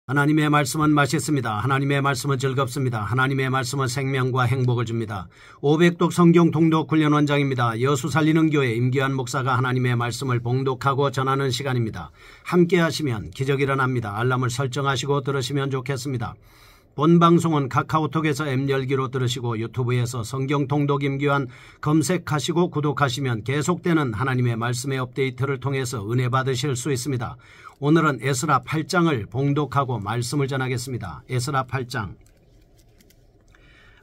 하나님의 말씀은 맛있습니다. 하나님의 말씀은 즐겁습니다. 하나님의 말씀은 생명과 행복을 줍니다. 500독 성경 통독 훈련 원장입니다. 여수 살리는 교회 임기환 목사가 하나님의 말씀을 봉독하고 전하는 시간입니다. 함께 하시면 기적이 일어납니다. 알람을 설정하시고 들으시면 좋겠습니다. 본 방송은 카카오톡에서 앱 열기로 들으시고 유튜브에서 성경 통독 임기환 검색하시고 구독하시면 계속되는 하나님의 말씀의 업데이트를 통해서 은혜 받으실 수 있습니다. 오늘은 에스라 8장을 봉독하고 말씀을 전하겠습니다. 에스라 8장.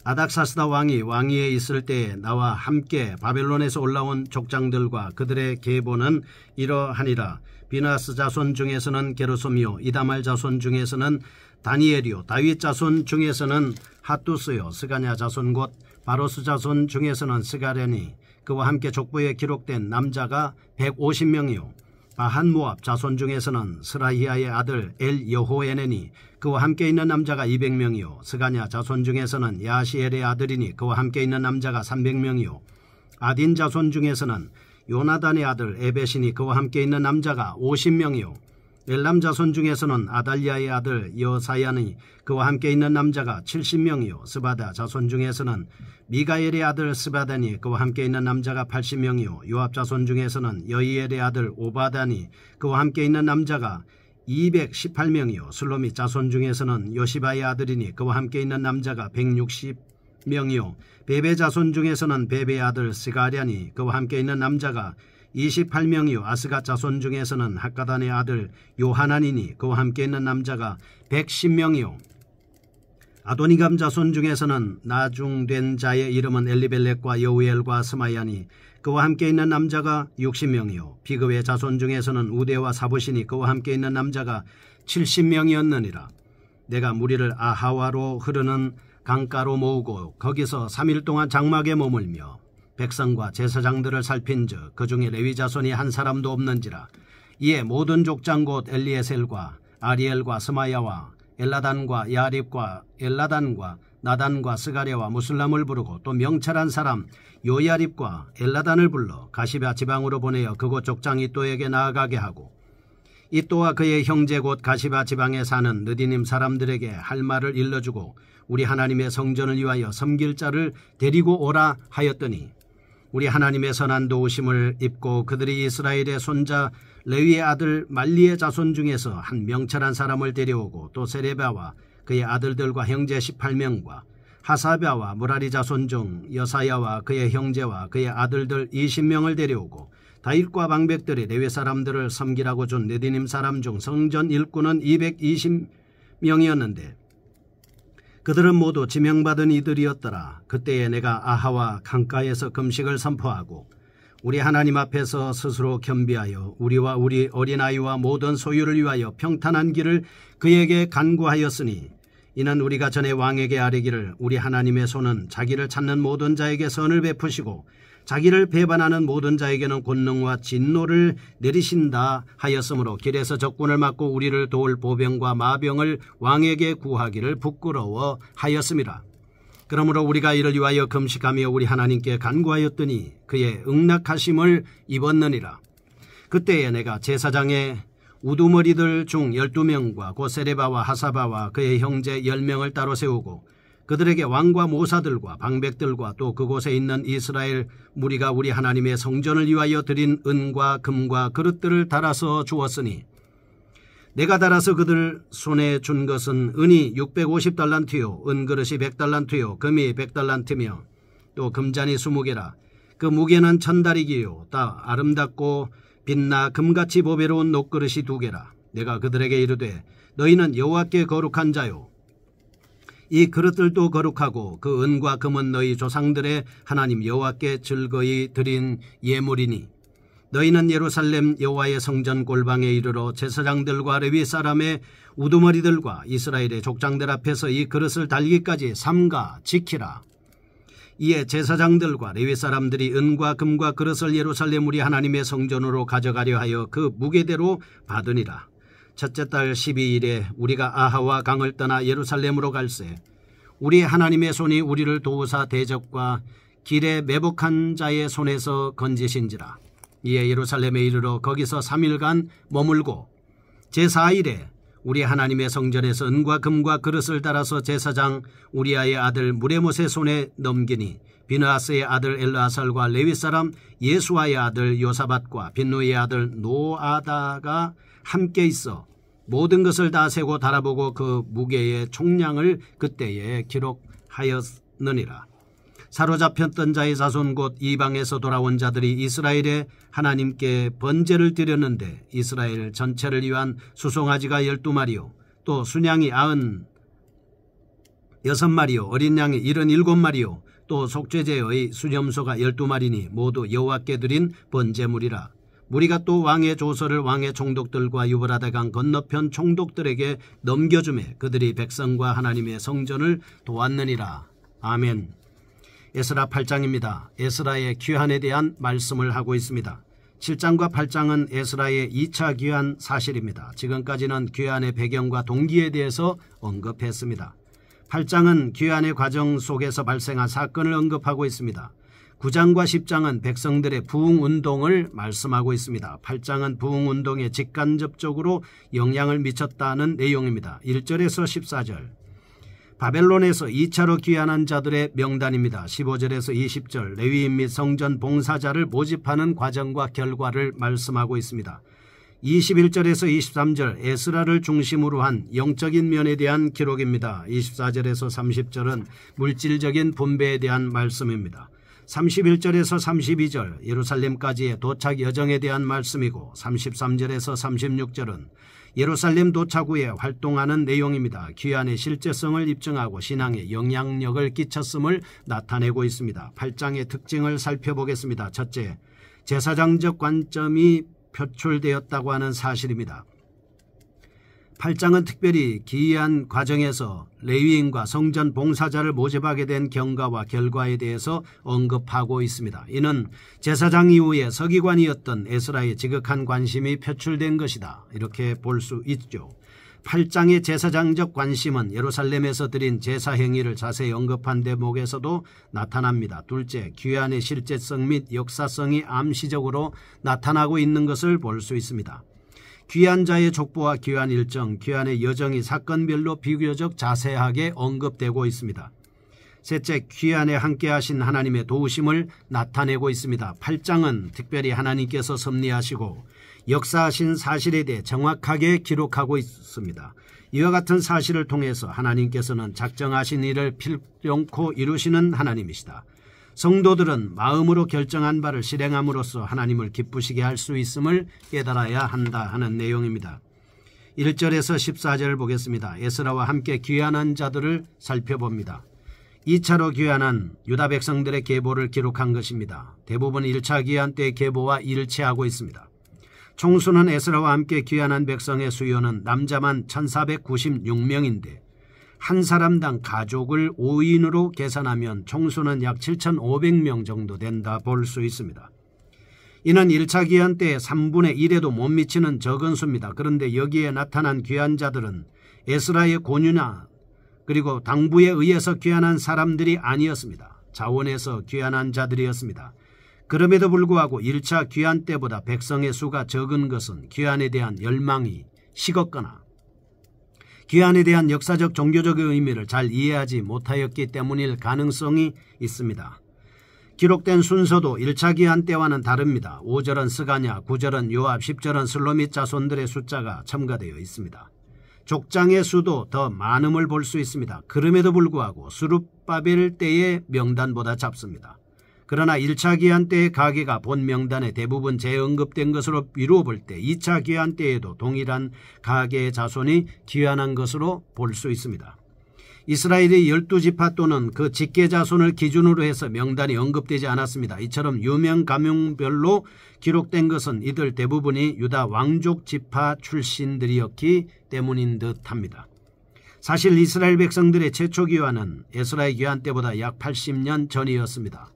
아닥사스다 왕이 왕위에 있을 때에 나와 함께 바벨론에서 올라온 족장들과 그들의 계보는 이러하니라. 비나스 자손 중에서는 게르솜이요, 이다말 자손 중에서는 다니엘이요, 다윗 자손 중에서는 핫두스요, 스가냐 자손 곧 바로스 자손 중에서는 스가랴니, 그와 함께 족보에 기록된 남자가 150명이요 바한 모압 자손 중에서는 스라히아의 아들 엘 여호에네니, 그와 함께 있는 남자가 200명이요 스가냐 자손 중에서는 야시엘의 아들이니, 그와 함께 있는 남자가 300명이요 아딘 자손 중에서는 요나단의 아들 에벳이니, 그와 함께 있는 남자가 50명이요 엘람 자손 중에서는 아달랴의 아들 여사야니, 그와 함께 있는 남자가 70명이요 스바다 자손 중에서는 미가엘의 아들 스바다니, 그와 함께 있는 남자가 80명이요 요압 자손 중에서는 여이엘의 아들 오바다니, 그와 함께 있는 남자가 218명이요 슬로밋 자손 중에서는 요시바의 아들이니, 그와 함께 있는 남자가 160명이요 베베 자손 중에서는 베베의 아들 스가랴니, 그와 함께 있는 남자가 28명이요 아스갓 자손 중에서는 학가단의 아들 요하나니니, 그와 함께 있는 남자가 110명이요 아도니감 자손 중에서는 나중된 자의 이름은 엘리벨렉과 여우엘과 스마야니, 그와 함께 있는 남자가 60명이요 비그의 자손 중에서는 우데와 사부시니, 그와 함께 있는 남자가 70명이었느니라. 내가 무리를 아하와로 흐르는 강가로 모으고 거기서 3일 동안 장막에 머물며 백성과 제사장들을 살핀즉 그 중에 레위 자손이 한 사람도 없는지라. 이에 모든 족장 곧 엘리에셀과 아리엘과 스마야와 엘라단과 야립과 엘라단과 나단과 스가랴와 무슬람을 부르고 또 명철한 사람 요야립과 엘라단을 불러 가시바 지방으로 보내어 그곳 족장 이또에게 나아가게 하고, 이또와 그의 형제 곧 가시바 지방에 사는 느디님 사람들에게 할 말을 일러주고 우리 하나님의 성전을 위하여 섬길 자를 데리고 오라 하였더니, 우리 하나님의 선한 도우심을 입고 그들이 이스라엘의 손자 레위의 아들 말리의 자손 중에서 한 명철한 사람을 데려오고 또 세레바와 그의 아들들과 형제 18명과 하사바와 무라리 자손 중 여사야와 그의 형제와 그의 아들들 20명을 데려오고 다윗과 방백들이 레위 사람들을 섬기라고 준 느디님 사람 중 성전 일꾼은 220명이었는데 그들은 모두 지명받은 이들이었더라. 그때에 내가 아하와 강가에서 금식을 선포하고 우리 하나님 앞에서 스스로 겸비하여 우리와 우리 어린아이와 모든 소유를 위하여 평탄한 길을 그에게 간구하였으니, 이는 우리가 전에 왕에게 아뢰기를 우리 하나님의 손은 자기를 찾는 모든 자에게 선을 베푸시고 자기를 배반하는 모든 자에게는 권능과 진노를 내리신다 하였으므로 길에서 적군을 막고 우리를 도울 보병과 마병을 왕에게 구하기를 부끄러워 하였음이라. 그러므로 우리가 이를 위하여 금식하며 우리 하나님께 간구하였더니 그의 응낙하심을 입었느니라. 그때에 내가 제사장의 우두머리들 중 12명과 곧 세레바와 하사바와 그의 형제 10명을 따로 세우고 그들에게 왕과 모사들과 방백들과 또 그곳에 있는 이스라엘 무리가 우리 하나님의 성전을 위하여 드린 은과 금과 그릇들을 달아서 주었으니, 내가 달아서 그들 손에 준 것은 은이 650달란트요 은그릇이 100달란트요 금이 100달란트며 또 금잔이 20개라. 그 무게는 1000다리기요 다 아름답고 빛나 금같이 보배로운 녹그릇이 2개라. 내가 그들에게 이르되 너희는 여호와께 거룩한 자요 이 그릇들도 거룩하고 그 은과 금은 너희 조상들의 하나님 여호와께 즐거이 드린 예물이니, 너희는 예루살렘 여호와의 성전 골방에 이르러 제사장들과 레위 사람의 우두머리들과 이스라엘의 족장들 앞에서 이 그릇을 달기까지 삼가 지키라. 이에 제사장들과 레위 사람들이 은과 금과 그릇을 예루살렘 우리 하나님의 성전으로 가져가려 하여 그 무게대로 받으니라. 첫째 달 12일에 우리가 아하와 강을 떠나 예루살렘으로 갈새 우리 하나님의 손이 우리를 도우사 대적과 길에 매복한 자의 손에서 건지신지라. 이에 예루살렘에 이르러 거기서 3일간 머물고 제4일에 우리 하나님의 성전에서 은과 금과 그릇을 달아서 제사장 우리아의 아들 무레못의 손에 넘기니 비느하스의 아들 엘르아살과 레위 사람 예수아의 아들 요사밧과 빈누의 아들 노아다가 함께 있어 모든 것을 다 세고 달아보고 그 무게의 총량을 그때에 기록하였느니라. 사로잡혔던 자의 자손 곧 이방에서 돌아온 자들이 이스라엘의 하나님께 번제를 드렸는데 이스라엘 전체를 위한 수송아지가 12마리요 또 순양이 96마리요 어린 양이 77마리요 또 속죄제의 수염소가 12마리니 모두 여호와께 드린 번제물이라. 무리가 또 왕의 조서를 왕의 총독들과 유브라데 강 건너편 총독들에게 넘겨주매 그들이 백성과 하나님의 성전을 도왔느니라. 아멘. 에스라 8장입니다. 에스라의 귀환에 대한 말씀을 하고 있습니다. 7장과 8장은 에스라의 2차 귀환 사실입니다. 지금까지는 귀환의 배경과 동기에 대해서 언급했습니다. 8장은 귀환의 과정 속에서 발생한 사건을 언급하고 있습니다. 9장과 10장은 백성들의 부흥운동을 말씀하고 있습니다. 8장은 부흥운동에 직간접적으로 영향을 미쳤다는 내용입니다. 1절에서 14절. 바벨론에서 2차로 귀환한 자들의 명단입니다. 15절에서 20절 레위인 및 성전 봉사자를 모집하는 과정과 결과를 말씀하고 있습니다. 21절에서 23절 에스라를 중심으로 한 영적인 면에 대한 기록입니다. 24절에서 30절은 물질적인 분배에 대한 말씀입니다. 31절에서 32절 예루살렘까지의 도착 여정에 대한 말씀이고 33절에서 36절은 예루살렘 도착 후에 활동하는 내용입니다. 귀환의 실제성을 입증하고 신앙에 영향력을 끼쳤음을 나타내고 있습니다. 8장의 특징을 살펴보겠습니다. 첫째, 제사장적 관점이 표출되었다고 하는 사실입니다. 8장은 특별히 기이한 과정에서 레위인과 성전 봉사자를 모집하게 된 경과와 결과에 대해서 언급하고 있습니다. 이는 제사장 이후에 서기관이었던 에스라의 지극한 관심이 표출된 것이다. 이렇게 볼 수 있죠. 8장의 제사장적 관심은 예루살렘에서 드린 제사 행위를 자세히 언급한 대목에서도 나타납니다. 둘째, 귀환의 실제성 및 역사성이 암시적으로 나타나고 있는 것을 볼 수 있습니다. 귀환자의 족보와 귀환 일정, 귀환의 여정이 사건별로 비교적 자세하게 언급되고 있습니다. 셋째, 귀환에 함께하신 하나님의 도우심을 나타내고 있습니다. 8장은 특별히 하나님께서 섭리하시고 역사하신 사실에 대해 정확하게 기록하고 있습니다. 이와 같은 사실을 통해서 하나님께서는 작정하신 일을 필연코 이루시는 하나님이시다. 성도들은 마음으로 결정한 바를 실행함으로써 하나님을 기쁘시게 할 수 있음을 깨달아야 한다 하는 내용입니다. 1절에서 14절을 보겠습니다. 에스라와 함께 귀환한 자들을 살펴봅니다. 2차로 귀환한 유다 백성들의 계보를 기록한 것입니다. 대부분 1차 귀환 때의 계보와 일치하고 있습니다. 총수는 에스라와 함께 귀환한 백성의 수요는 남자만 1496명인데 한 사람당 가족을 5인으로 계산하면 총수는 약 7500명 정도 된다 볼 수 있습니다. 이는 1차 귀환 때의 3분의 1에도 못 미치는 적은 수입니다. 그런데 여기에 나타난 귀환자들은 에스라의 권유나 그리고 당부에 의해서 귀환한 사람들이 아니었습니다. 자원에서 귀환한 자들이었습니다. 그럼에도 불구하고 1차 귀환 때보다 백성의 수가 적은 것은 귀환에 대한 열망이 식었거나 귀환에 대한 역사적 종교적 의미를 잘 이해하지 못하였기 때문일 가능성이 있습니다. 기록된 순서도 1차 귀환 때와는 다릅니다. 5절은 스가냐, 9절은 요압, 10절은 슬로밋 자손들의 숫자가 첨가되어 있습니다. 족장의 수도 더 많음을 볼 수 있습니다. 그럼에도 불구하고 스룹바벨 때의 명단보다 작습니다. 그러나 1차 귀환 때의 가계가 본 명단에 대부분 재언급된 것으로 미루어 볼 때 2차 귀환 때에도 동일한 가계의 자손이 귀환한 것으로 볼 수 있습니다. 이스라엘의 12지파 또는 그 직계 자손을 기준으로 해서 명단이 언급되지 않았습니다. 이처럼 유명 가문별로 기록된 것은 이들 대부분이 유다 왕족 지파 출신들이었기 때문인 듯합니다. 사실 이스라엘 백성들의 최초 귀환은 에스라의 귀환 때보다 약 80년 전이었습니다.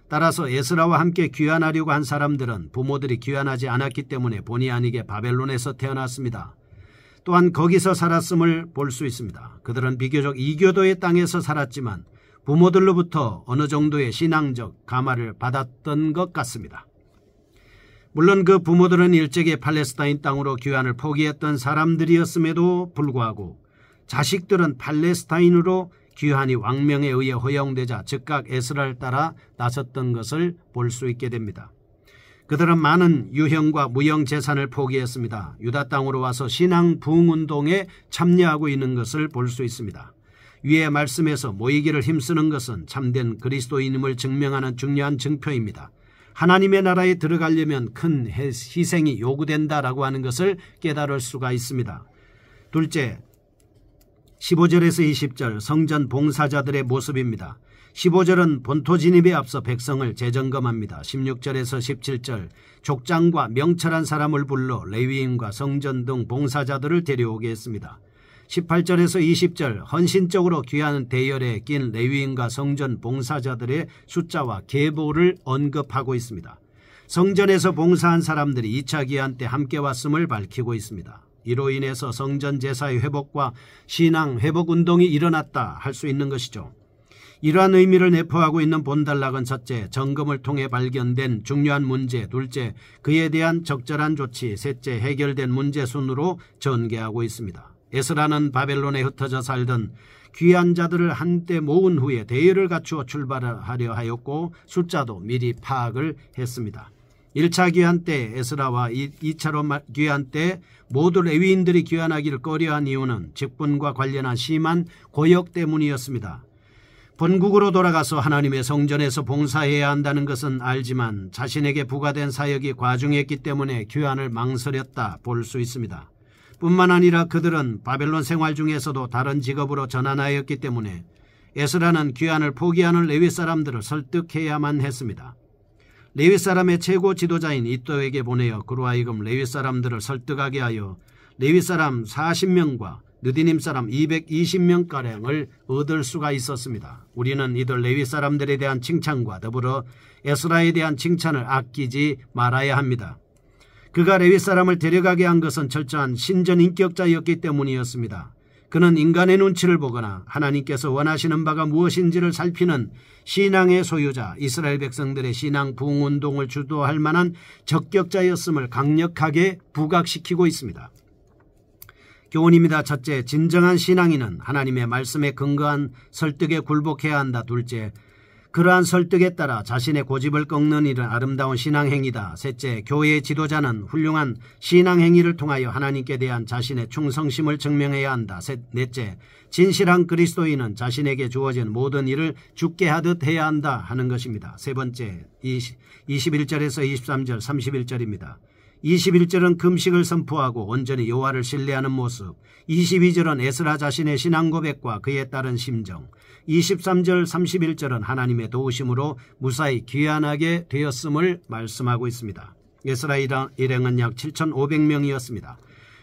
따라서 에스라와 함께 귀환하려고 한 사람들은 부모들이 귀환하지 않았기 때문에 본의 아니게 바벨론에서 태어났습니다. 또한 거기서 살았음을 볼 수 있습니다. 그들은 비교적 이교도의 땅에서 살았지만 부모들로부터 어느 정도의 신앙적 감화를 받았던 것 같습니다. 물론 그 부모들은 일찍이 팔레스타인 땅으로 귀환을 포기했던 사람들이었음에도 불구하고 자식들은 팔레스타인으로 귀환이 왕명에 의해 허용되자 즉각 에스라를 따라 나섰던 것을 볼 수 있게 됩니다. 그들은 많은 유형과 무형 재산을 포기했습니다. 유다 땅으로 와서 신앙 부흥운동에 참여하고 있는 것을 볼 수 있습니다. 위의 말씀에서 모이기를 힘쓰는 것은 참된 그리스도인임을 증명하는 중요한 증표입니다. 하나님의 나라에 들어가려면 큰 희생이 요구된다라고 하는 것을 깨달을 수가 있습니다. 둘째, 15절에서 20절 성전 봉사자들의 모습입니다. 15절은 본토 진입에 앞서 백성을 재점검합니다. 16절에서 17절 족장과 명철한 사람을 불러 레위인과 성전 등 봉사자들을 데려오게 했습니다. 18절에서 20절 헌신적으로 귀한 대열에 낀 레위인과 성전 봉사자들의 숫자와 계보를 언급하고 있습니다. 성전에서 봉사한 사람들이 2차 귀환 때 함께 왔음을 밝히고 있습니다. 이로 인해서 성전 제사의 회복과 신앙 회복 운동이 일어났다 할 수 있는 것이죠. 이러한 의미를 내포하고 있는 본단락은 첫째, 점검을 통해 발견된 중요한 문제, 둘째, 그에 대한 적절한 조치, 셋째, 해결된 문제 순으로 전개하고 있습니다. 에스라는 바벨론에 흩어져 살던 귀한 자들을 한때 모은 후에 대열을 갖추어 출발하려 하였고 숫자도 미리 파악을 했습니다. 1차 귀환 때 에스라와 2차로 귀환 때 모두 레위인들이 귀환하기를 꺼려한 이유는 직분과 관련한 심한 고역 때문이었습니다. 본국으로 돌아가서 하나님의 성전에서 봉사해야 한다는 것은 알지만 자신에게 부과된 사역이 과중했기 때문에 귀환을 망설였다 볼 수 있습니다. 뿐만 아니라 그들은 바벨론 생활 중에서도 다른 직업으로 전환하였기 때문에 에스라는 귀환을 포기하는 레위 사람들을 설득해야만 했습니다. 레위 사람의 최고 지도자인 이도에게 보내어 그로 하여금 레위 사람들을 설득하게 하여 레위 사람 40명과 느디님 사람 220명가량을 얻을 수가 있었습니다. 우리는 이들 레위 사람들에 대한 칭찬과 더불어 에스라에 대한 칭찬을 아끼지 말아야 합니다. 그가 레위 사람을 데려가게 한 것은 철저한 신전 인격자였기 때문이었습니다. 그는 인간의 눈치를 보거나 하나님께서 원하시는 바가 무엇인지를 살피는 신앙의 소유자, 이스라엘 백성들의 신앙 부흥운동을 주도할 만한 적격자였음을 강력하게 부각시키고 있습니다. 교훈입니다. 첫째, 진정한 신앙인은 하나님의 말씀에 근거한 설득에 굴복해야 한다. 둘째, 그러한 설득에 따라 자신의 고집을 꺾는 일은 아름다운 신앙행위다. 셋째, 교회의 지도자는 훌륭한 신앙행위를 통하여 하나님께 대한 자신의 충성심을 증명해야 한다. 넷째, 진실한 그리스도인은 자신에게 주어진 모든 일을 주께 하듯 해야 한다 하는 것입니다. 세 번째, 21절에서 23절 31절입니다. 21절은 금식을 선포하고 온전히 여호와를 신뢰하는 모습, 22절은 에스라 자신의 신앙 고백과 그에 따른 심정, 23절 31절은 하나님의 도우심으로 무사히 귀환하게 되었음을 말씀하고 있습니다. 에스라 일행은 약 7,500명이었습니다.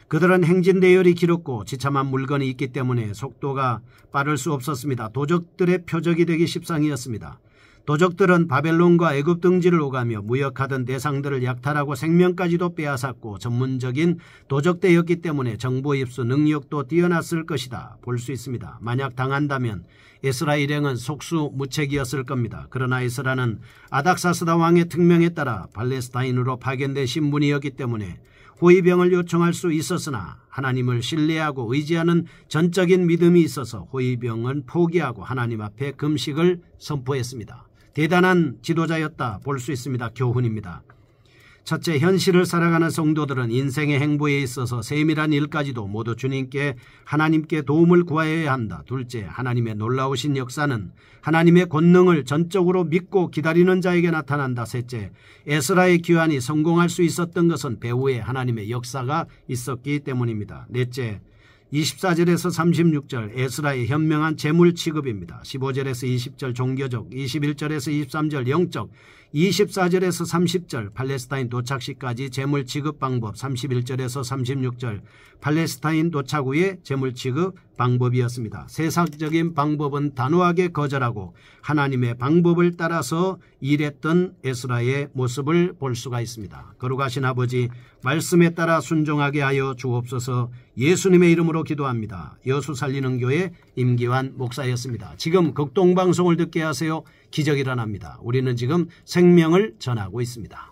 그들은 행진 대열이 길었고 지참한 물건이 있기 때문에 속도가 빠를 수 없었습니다. 도적들의 표적이 되기 십상이었습니다. 도적들은 바벨론과 애굽 등지를 오가며 무역하던 대상들을 약탈하고 생명까지도 빼앗았고 전문적인 도적대였기 때문에 정보 입수 능력도 뛰어났을 것이다 볼 수 있습니다. 만약 당한다면 에스라 일행은 속수무책이었을 겁니다. 그러나 에스라는 아닥사스다 왕의 특명에 따라 팔레스타인으로 파견된 신분이었기 때문에 호위병을 요청할 수 있었으나 하나님을 신뢰하고 의지하는 전적인 믿음이 있어서 호위병은 포기하고 하나님 앞에 금식을 선포했습니다. 대단한 지도자였다 볼 수 있습니다. 교훈입니다. 첫째, 현실을 살아가는 성도들은 인생의 행보에 있어서 세밀한 일까지도 모두 주님께 하나님께 도움을 구하여야 한다. 둘째, 하나님의 놀라우신 역사는 하나님의 권능을 전적으로 믿고 기다리는 자에게 나타난다. 셋째, 에스라의 귀환이 성공할 수 있었던 것은 배후에 하나님의 역사가 있었기 때문입니다. 넷째, 24절에서 36절 에스라의 현명한 재물 취급입니다. 15절에서 20절 종교적, 21절에서 23절 영적, 24절에서 30절 팔레스타인 도착 시까지 재물 취급 방법, 31절에서 36절 팔레스타인 도착 후의 재물 취급 방법이었습니다. 세상적인 방법은 단호하게 거절하고 하나님의 방법을 따라서 일했던 에스라의 모습을 볼 수가 있습니다. 거룩하신 아버지, 말씀에 따라 순종하게 하여 주옵소서. 예수님의 이름으로 기도합니다. 여수 살리는 교회 임기환 목사였습니다. 지금 극동방송을 듣게 하세요. 기적이 일어납니다. 우리는 지금 생명을 전하고 있습니다.